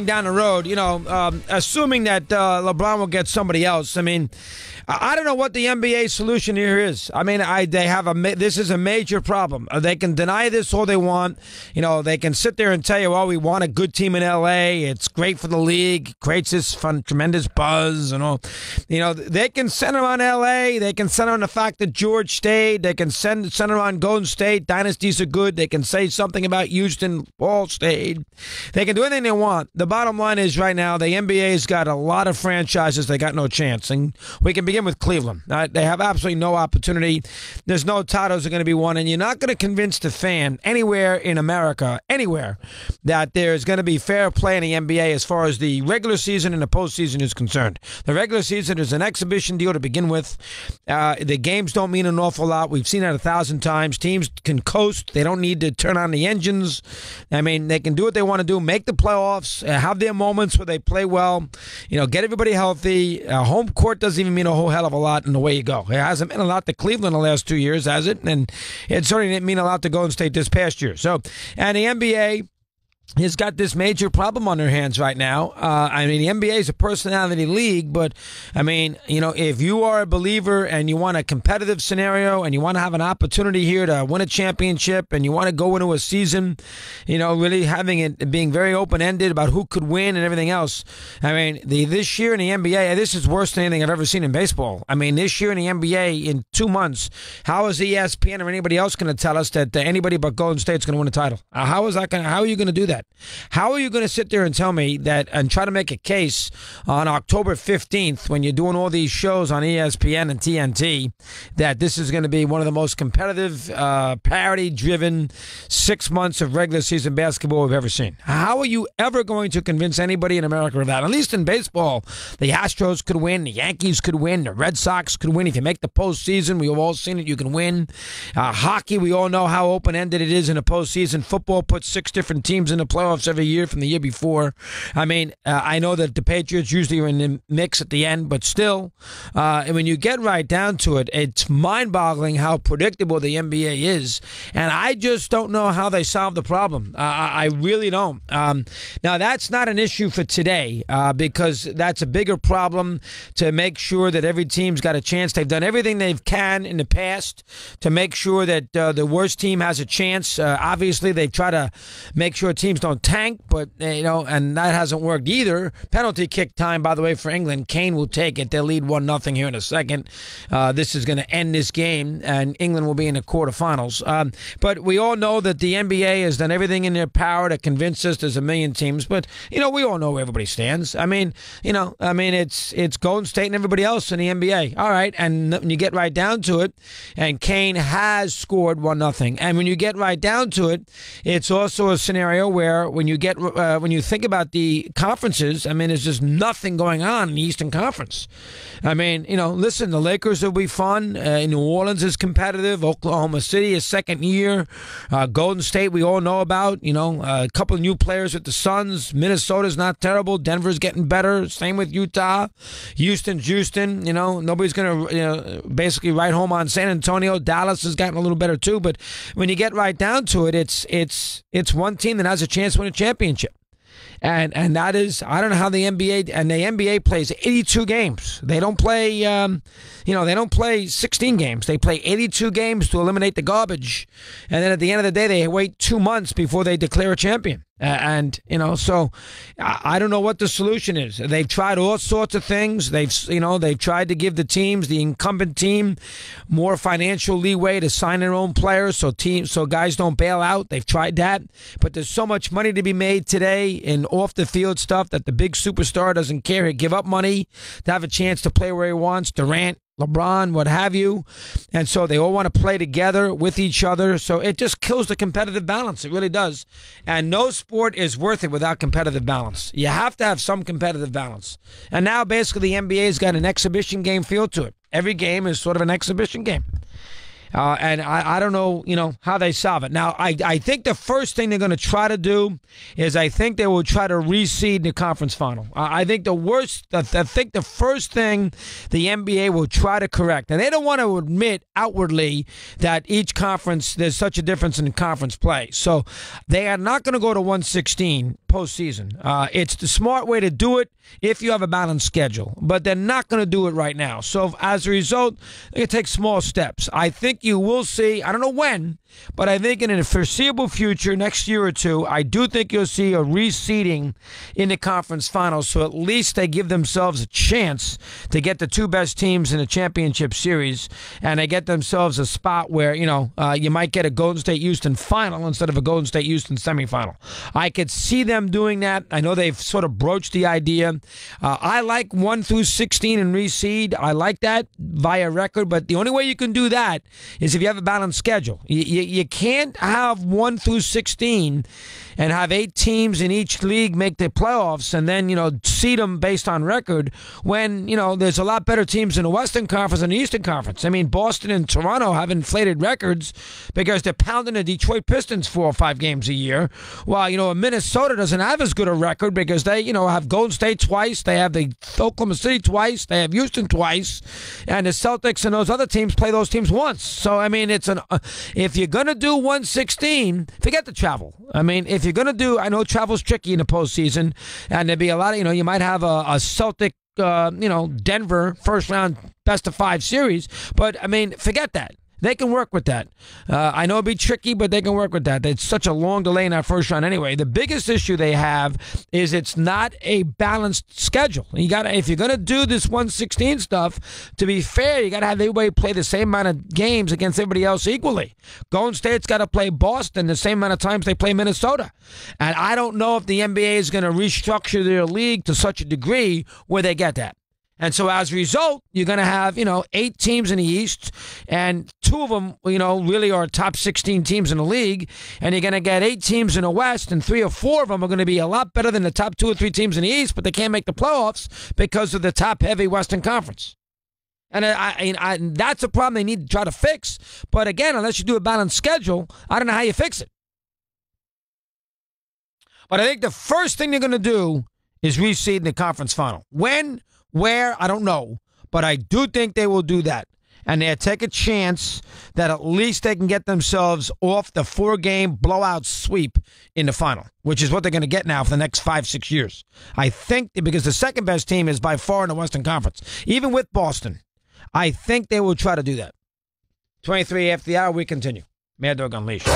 down the road, assuming that LeBron will get somebody else. I mean, I don't know what the NBA solution here is. I mean, this is a major problem. They can deny this all they want. They can sit there and tell you, well, we want a good team in LA. It's great for the league. Creates this fun, tremendous buzz and all. They can center on LA. They can center on the fact that George stayed. They can center on Golden State. Dynasties are good. They can say something about Houston. Paul stayed. They can do anything they want. The bottom line is right now, the NBA's got a lot of franchises. They got no chance. And we can begin with Cleveland. They have absolutely no opportunity. There's no titles are going to be won. And you're not going to convince the fan anywhere in America, anywhere, that there's going to be fair play in the NBA as far as the regular season and the postseason is concerned. The regular season is an exhibition deal to begin with. The games don't mean an awful lot. We've seen that 1,000 times. Teams can coast. They don't need to turn on the engines. I mean, they can do what they want to do, make the playoffs, have their moments where they play well, get everybody healthy. Home court doesn't even mean a whole hell of a lot in the way you go. It hasn't meant a lot to Cleveland the last 2 years, has it? And it certainly didn't mean a lot to Golden State this past year. So, and the NBA has got this major problem on their hands right now. I mean, the NBA is a personality league, but, I mean, if you are a believer and you want a competitive scenario and you want to have an opportunity here to win a championship and you want to go into a season, really having it being very open-ended about who could win and everything else. I mean, this year in the NBA, this is worse than anything I've ever seen in baseball. I mean, this year in the NBA, in 2 months, how is ESPN or anybody else going to tell us that anybody but Golden State's going to win a title? How are you going to do that? How are you going to sit there and tell me that and try to make a case on October 15th when you're doing all these shows on ESPN and TNT that this is going to be one of the most competitive, parity-driven 6 months of regular season basketball we've ever seen? How are you ever going to convince anybody in America of that? At least in baseball, the Astros could win, the Yankees could win, the Red Sox could win. If you make the postseason, we've all seen it, you can win. Hockey, we all know how open-ended it is in the postseason. Football puts 6 different teams in the playoffs every year from the year before. I mean, I know that the Patriots usually are in the mix at the end, but still, when you get right down to it, it's mind-boggling how predictable the NBA is, and I just don't know how they solve the problem. I really don't. Now, that's not an issue for today because that's a bigger problem to make sure that every team's got a chance. They've done everything they can in the past to make sure that the worst team has a chance. Obviously, they try to make sure teams don't tank, but, and that hasn't worked either. Penalty kick time, by the way, for England. Kane will take it. They'll lead 1-0 here in a second. This is going to end this game, and England will be in the quarterfinals. But we all know that the NBA has done everything in their power to convince us there's a million teams. But, we all know where everybody stands. I mean, it's Golden State and everybody else in the NBA. All right, and when you get right down to it, and Kane has scored 1-0. And when you get right down to it, it's also a scenario where when you think about the conferences, I mean, there's just nothing going on in the Eastern Conference. I mean, listen, the Lakers will be fun. New Orleans is competitive. Oklahoma City is second year. Golden State, we all know about. A couple of new players with the Suns. Minnesota's not terrible. Denver's getting better. Same with Utah. Houston's Houston. Nobody's going to basically write home on San Antonio. Dallas has gotten a little better too. But when you get right down to it, it's one team that has a chance to win a championship. And that is, I don't know how the NBA plays 82 games. They don't play, they don't play 16 games. They play 82 games to eliminate the garbage. And then at the end of the day, they wait 2 months before they declare a champion. So I don't know what the solution is. They've tried all sorts of things. They've tried to give the teams, the incumbent team, more financial leeway to sign their own players so guys don't bail out. They've tried that, but there's so much money to be made today in off the field stuff that the big superstar doesn't care. He'd give up money to have a chance to play where he wants. Durant, LeBron, what have you. And so they all want to play together with each other. So it just kills the competitive balance. It really does. And no sport is worth it without competitive balance. You have to have some competitive balance. And now basically the NBA's got an exhibition game feel to it. Every game is sort of an exhibition game. And I don't know, how they solve it. Now, I think the first thing they're going to try to do is I think they will try to reseed the conference final. I think the first thing the NBA will try to correct, and they don't want to admit outwardly that each conference, there's such a difference in conference play. So they are not going to go to 116 postseason. It's the smart way to do it if you have a balanced schedule, but they're not going to do it right now. So as a result, they take small steps. I think you will see, I don't know when, but I think in the foreseeable future, next year or two, I do think you'll see a reseeding in the conference finals. So at least they give themselves a chance to get the two best teams in the championship series, and they get themselves a spot where, you might get a Golden State-Houston final instead of a Golden State-Houston semifinal. I could see them doing that. I know they've sort of broached the idea. I like 1 through 16 and reseed. I like that via record, but the only way you can do that is if you have a balanced schedule. You can't have 1 through 16 and have 8 teams in each league make the playoffs and then, seed them based on record when, there's a lot better teams in the Western Conference than the Eastern Conference. I mean, Boston and Toronto have inflated records because they're pounding the Detroit Pistons 4 or 5 games a year, while, Minnesota doesn't have as good a record because they, have Golden State twice, they have the Oklahoma City twice, they have Houston twice, and the Celtics and those other teams play those teams once. So, I mean, if you're going to do 116, forget the travel. I mean, if you're going to do, I know travel's tricky in the postseason, and there'd be a lot of, you might have a Celtic, Denver first round best of 5 series, but I mean, forget that. They can work with that. I know it'd be tricky, but they can work with that. It's such a long delay in that first round anyway. The biggest issue they have is it's not a balanced schedule. If you're gonna do this 116 stuff, to be fair, you gotta have everybody play the same amount of games against everybody else equally. Golden State's got to play Boston the same amount of times they play Minnesota, and I don't know if the NBA is going to restructure their league to such a degree where they get that. And so as a result, you're going to have, 8 teams in the East, and 2 of them, really are top 16 teams in the league. And you're going to get 8 teams in the West, and 3 or 4 of them are going to be a lot better than the top 2 or 3 teams in the East, but they can't make the playoffs because of the top-heavy Western Conference. And that's a problem they need to try to fix. But again, unless you do a balanced schedule, I don't know how you fix it. But I think the first thing they're going to do is reseed in the conference final. When? Where? I don't know. But I do think they will do that. And they'll take a chance that at least they can get themselves off the 4-game blowout sweep in the final, which is what they're going to get now for the next 5-6 years. I think because the second best team is by far in the Western Conference, even with Boston. I think they will try to do that. 23 after the hour, we continue. Mad Dog Unleashed.